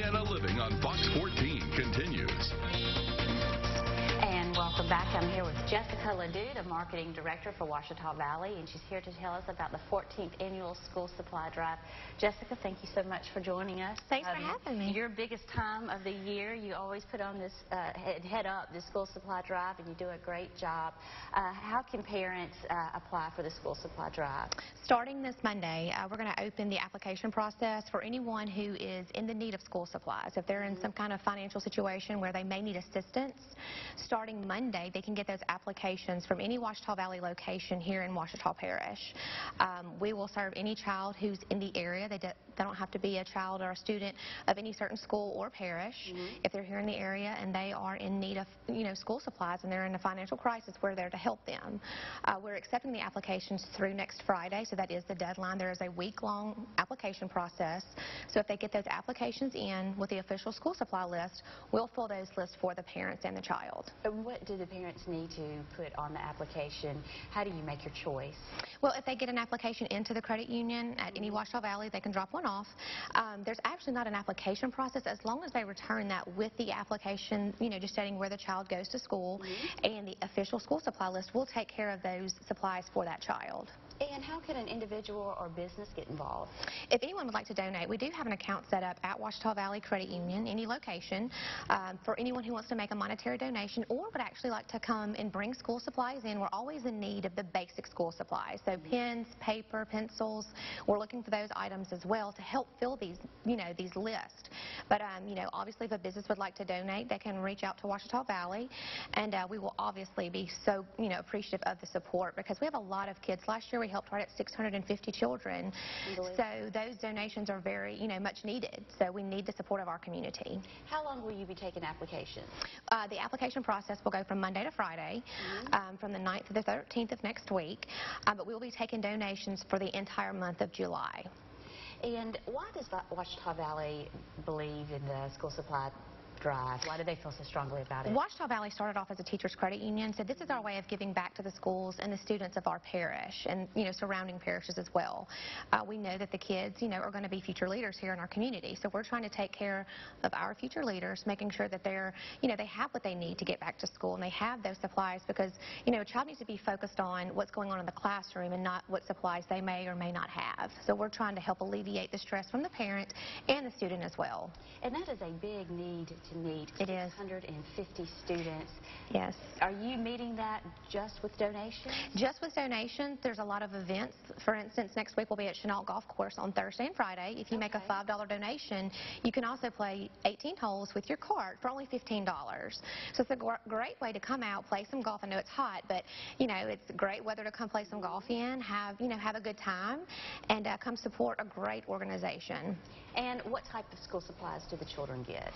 Louisiana Living on Fox 14 continues. And welcome back. I'm here with Jessica Ledoux, the Marketing Director for Ouachita Valley, and she's here to tell us about the 14th Annual School Supply Drive. Jessica, thank you so much for joining us. Thanks for having me. Your biggest time of the year. You always put on this, head up this School Supply Drive, and you do a great job. How can parents apply for the School Supply Drive? Starting this Monday, we're going to open the application process for anyone who is in the need of school supplies. If they're in some kind of financial situation where they may need assistance, starting Monday, they can get those applications from any Ouachita Valley location here in Ouachita Parish. We will serve any child who's in the area. They don't have to be a child or a student of any certain school or parish. If they're here in the area and they are in need of, school supplies and they're in a financial crisis, we're there to help them. We're accepting the applications through next Friday, so that is the deadline. There is a week-long application process. So if they get those applications in with the official school supply list, we'll fill those lists for the parents and the child. And what do the parents need to put on the application? How do you make your choice? Well, if they get an application into the credit union at any Ouachita Valley, they can drop one off. There's actually not an application process as long as they return that with the application, just stating where the child goes to school, and the official school supply list will take care of those supplies for that child. And how can an individual or business get involved? If anyone would like to donate, we do have an account set up at Ouachita Valley Credit Union, any location, for anyone who wants to make a monetary donation or would actually like to come and bring school supplies in. We're always in need of the basic school supplies, so pens, paper, pencils. We're looking for those items as well to help fill these, these lists. But, obviously if a business would like to donate, they can reach out to Ouachita Valley, and we will obviously be so, appreciative of the support, because we have a lot of kids. Last year we helped right at 650 children, so those donations are very, much needed. So we need the support of our community. How long will you be taking applications? The application process will go from Monday to Friday, from the 9th to the 13th of next week, but we'll be taking donations for the entire month of July. And why does Ouachita Valley believe in the school supply drive? Why do they feel so strongly about it? Ouachita Valley started off as a teachers credit union, so this is our way of giving back to the schools and the students of our parish and surrounding parishes as well. We know that the kids are going to be future leaders here in our community, so we're trying to take care of our future leaders, making sure that they're they have what they need to get back to school and they have those supplies, because a child needs to be focused on what's going on in the classroom and not what supplies they may or may not have. So we're trying to help alleviate the stress from the parent and the student as well. And that is a big need to meet. It is. 650 students. Yes. Are you meeting that just with donations? Just with donations. There's a lot of events. For instance, next week we'll be at Chenault Golf Course on Thursday and Friday. If you make a $5 donation, you can also play 18 holes with your cart for only $15. So it's a great way to come out, play some golf. I know it's hot, but it's great weather to come play some golf in, have a good time, and come support a great organization. And what type of school supplies do the children get?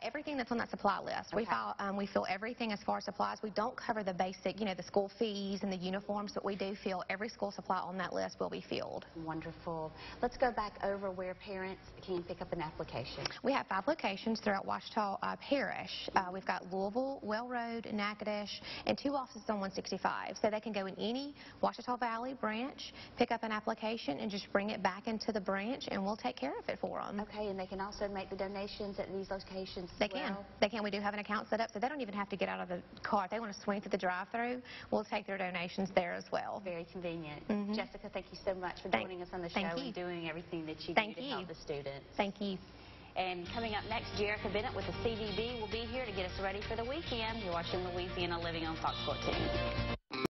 Everything that's on that supply list. We fill everything as far as supplies. We don't cover the basic, the school fees and the uniforms, but we do fill every school supply on that list will be filled. Wonderful. Let's go back over where parents can pick up an application. We have 5 locations throughout Ouachita Parish. We've got Louisville, Well Road, Natchitoches, and 2 offices on 165. So they can go in any Ouachita Valley branch, pick up an application, and just bring it back into the branch, and we'll take care of it for them. Okay, and they can also make the donations at these locations as They can. They can. We do have an account set up, so they don't even have to get out of the car. If they want to swing through the drive-thru, we'll take their donations there as well. Very convenient. Jessica, thank you so much for joining us on the show and doing everything that you do to help the students. Thank you. And coming up next, Jerica Bennett with the CVB will be here to get us ready for the weekend. You're watching Louisiana Living on Fox 14.